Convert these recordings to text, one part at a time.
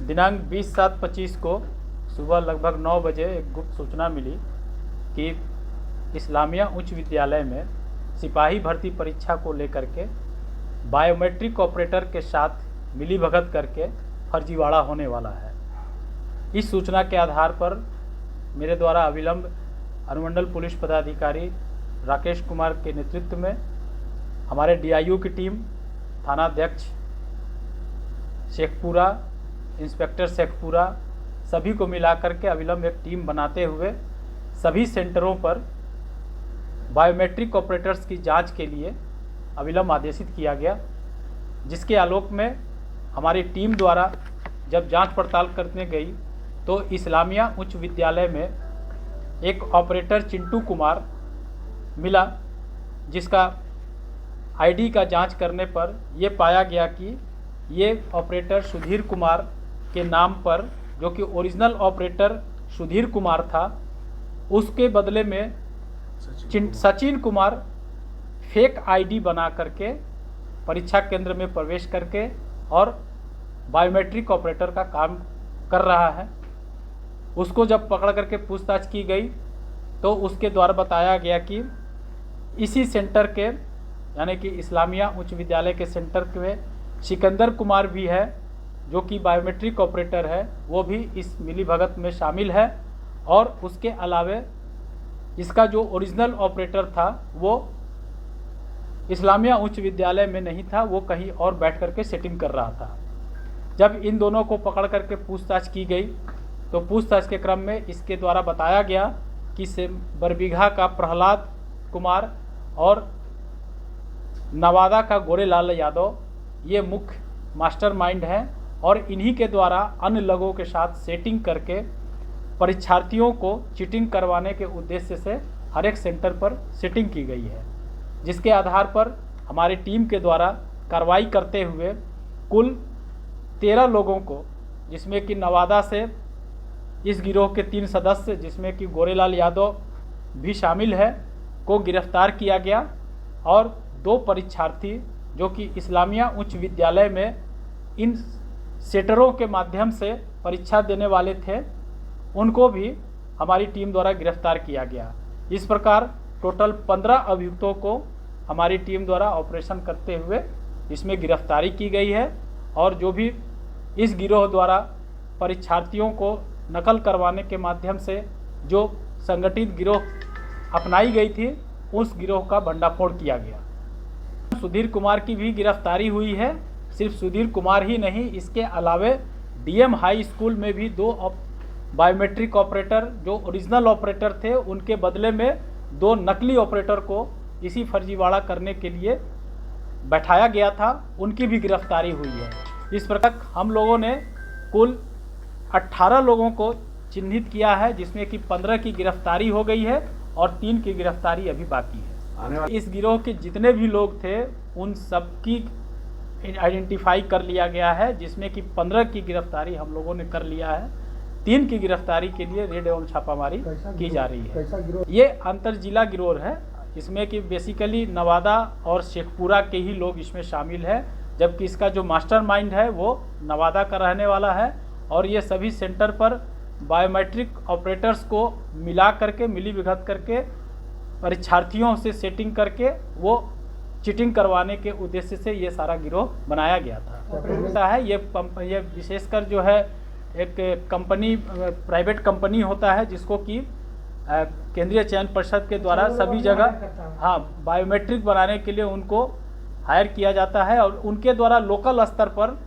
दिनांक 20/7/25 को सुबह लगभग 9 बजे एक गुप्त सूचना मिली कि इस्लामिया उच्च विद्यालय में सिपाही भर्ती परीक्षा को लेकर के बायोमेट्रिक ऑपरेटर के साथ मिलीभगत करके फर्जीवाड़ा होने वाला है। इस सूचना के आधार पर मेरे द्वारा अविलंब अनुमंडल पुलिस पदाधिकारी राकेश कुमार के नेतृत्व में हमारे डीआईयू की टीम, थानाध्यक्ष शेखपुरा, इंस्पेक्टर शेखपुरा सभी को मिलाकर के अविलंब एक टीम बनाते हुए सभी सेंटरों पर बायोमेट्रिक ऑपरेटर्स की जांच के लिए अविलंब आदेशित किया गया, जिसके आलोक में हमारी टीम द्वारा जब जांच पड़ताल करने गई तो इस्लामिया उच्च विद्यालय में एक ऑपरेटर चिंटू कुमार मिला, जिसका आईडी का जांच करने पर यह पाया गया कि ये ऑपरेटर सुधीर कुमार के नाम पर, जो कि ओरिजिनल ऑपरेटर सुधीर कुमार था, उसके बदले में सचिन कुमार फेक आईडी बना करके परीक्षा केंद्र में प्रवेश करके और बायोमेट्रिक ऑपरेटर का काम कर रहा है। उसको जब पकड़ करके पूछताछ की गई तो उसके द्वारा बताया गया कि इसी सेंटर के यानी कि इस्लामिया उच्च विद्यालय के सेंटर में सिकंदर कुमार भी है, जो कि बायोमेट्रिक ऑपरेटर है, वो भी इस मिलीभगत में शामिल है। और उसके अलावे इसका जो ओरिजिनल ऑपरेटर था वो इस्लामिया उच्च विद्यालय में नहीं था, वो कहीं और बैठ करके सेटिंग कर रहा था। जब इन दोनों को पकड़ करके पूछताछ की गई तो पूछताछ के क्रम में इसके द्वारा बताया गया कि बरबीघा का प्रहलाद कुमार और नवादा का गोरेलाल यादव ये मुख्य मास्टरमाइंड हैं और इन्हीं के द्वारा अन्य लोगों के साथ सेटिंग करके परीक्षार्थियों को चीटिंग करवाने के उद्देश्य से हर एक सेंटर पर सेटिंग की गई है, जिसके आधार पर हमारी टीम के द्वारा कार्रवाई करते हुए कुल 13 लोगों को, जिसमें कि नवादा से इस गिरोह के 3 सदस्य जिसमें कि गोरेलाल यादव भी शामिल है, को गिरफ्तार किया गया। और 2 परीक्षार्थी जो कि इस्लामिया उच्च विद्यालय में इन सेटरों के माध्यम से परीक्षा देने वाले थे, उनको भी हमारी टीम द्वारा गिरफ्तार किया गया। इस प्रकार टोटल 15 अभियुक्तों को हमारी टीम द्वारा ऑपरेशन करते हुए इसमें गिरफ्तारी की गई है। और जो भी इस गिरोह द्वारा परीक्षार्थियों को नकल करवाने के माध्यम से जो संगठित गिरोह अपनाई गई थी, उस गिरोह का भंडाफोड़ किया गया। सुधीर कुमार की भी गिरफ्तारी हुई है। सिर्फ सुधीर कुमार ही नहीं, इसके अलावे डीएम हाई स्कूल में भी 2 बायोमेट्रिक ऑपरेटर जो ओरिजिनल ऑपरेटर थे, उनके बदले में 2 नकली ऑपरेटर को इसी फर्जीवाड़ा करने के लिए बैठाया गया था, उनकी भी गिरफ्तारी हुई है। इस प्रकार हम लोगों ने कुल 18 लोगों को चिन्हित किया है, जिसमें कि 15 की गिरफ्तारी हो गई है और 3 की गिरफ्तारी अभी बाकी है। इस गिरोह के जितने भी लोग थे उन सब की आइडेंटिफाई कर लिया गया है, जिसमें कि 15 की गिरफ्तारी हम लोगों ने कर लिया है। 3 की गिरफ्तारी के लिए रेड एवं छापामारी की जा रही है। ये अंतर जिला गिरोह है, इसमें कि बेसिकली नवादा और शेखपुरा के ही लोग इसमें शामिल है, जबकि इसका जो मास्टरमाइंड है वो नवादा का रहने वाला है। और ये सभी सेंटर पर बायोमेट्रिक ऑपरेटर्स को मिला करके मिलीभगत करके परीक्षार्थियों से सेटिंग करके वो चीटिंग करवाने के उद्देश्य से ये सारा गिरोह बनाया गया था। है ये विशेषकर जो है एक कंपनी, प्राइवेट कंपनी होता है, जिसको कि केंद्रीय चयन परिषद के द्वारा सभी जगह बायोमेट्रिक बनाने के लिए उनको हायर किया जाता है। और उनके द्वारा लोकल स्तर पर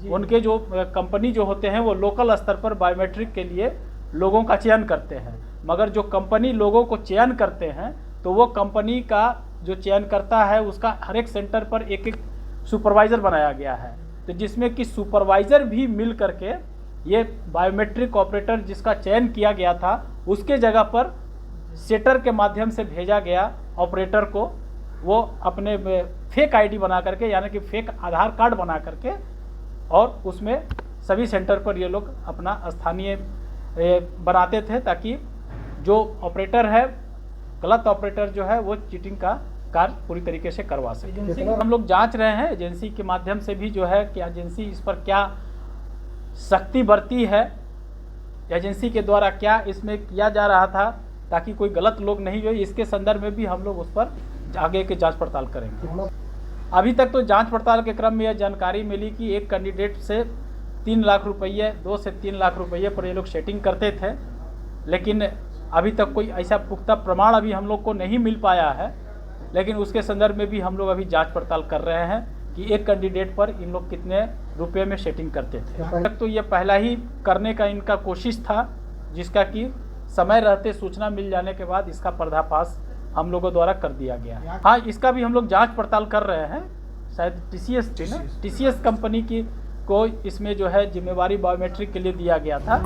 उनके जो कंपनी जो होते हैं वो लोकल स्तर पर बायोमेट्रिक के लिए लोगों का चयन करते हैं। मगर जो कंपनी लोगों को चयन करते हैं तो वो कंपनी का जो चयन करता है उसका हर एक सेंटर पर एक सुपरवाइज़र बनाया गया है, तो जिसमें कि सुपरवाइज़र भी मिल करके ये बायोमेट्रिक ऑपरेटर जिसका चयन किया गया था उसके जगह पर सेटर के माध्यम से भेजा गया ऑपरेटर को वो अपने फेक आईडी बना करके, यानी कि फेक आधार कार्ड बना करके, और उसमें सभी सेंटर पर ये लोग अपना स्थानीय बनाते थे, ताकि जो ऑपरेटर है, गलत ऑपरेटर जो है, वो चीटिंग का कार्य पूरी तरीके से करवा सके। हम लोग जांच रहे हैं एजेंसी के माध्यम से भी, जो है कि एजेंसी इस पर क्या सख्ती बरती है एजेंसी के द्वारा, क्या इसमें किया जा रहा था ताकि कोई गलत लोग नहीं हो, इसके संदर्भ में भी हम लोग उस पर आगे की जांच पड़ताल करेंगे। अभी तक तो जांच पड़ताल के क्रम में यह जानकारी मिली कि एक कैंडिडेट से 3 लाख रुपये, 2 से 3 लाख रुपये पर ये लोग सेटिंग करते थे, लेकिन अभी तक कोई ऐसा पुख्ता प्रमाण अभी हम लोग को नहीं मिल पाया है। लेकिन उसके संदर्भ में भी हम लोग अभी जांच पड़ताल कर रहे हैं कि एक कैंडिडेट पर इन लोग कितने रुपए में सेटिंग करते थे। अब तक तो ये पहला ही करने का इनका कोशिश था, जिसका कि समय रहते सूचना मिल जाने के बाद इसका पर्दाफाश हम लोगों द्वारा कर दिया गया। हाँ, इसका भी हम लोग जांच पड़ताल कर रहे हैं। शायद TCS थी ना, TCS कंपनी की को इसमें जो है जिम्मेवारी बायोमेट्रिक के लिए दिया गया था।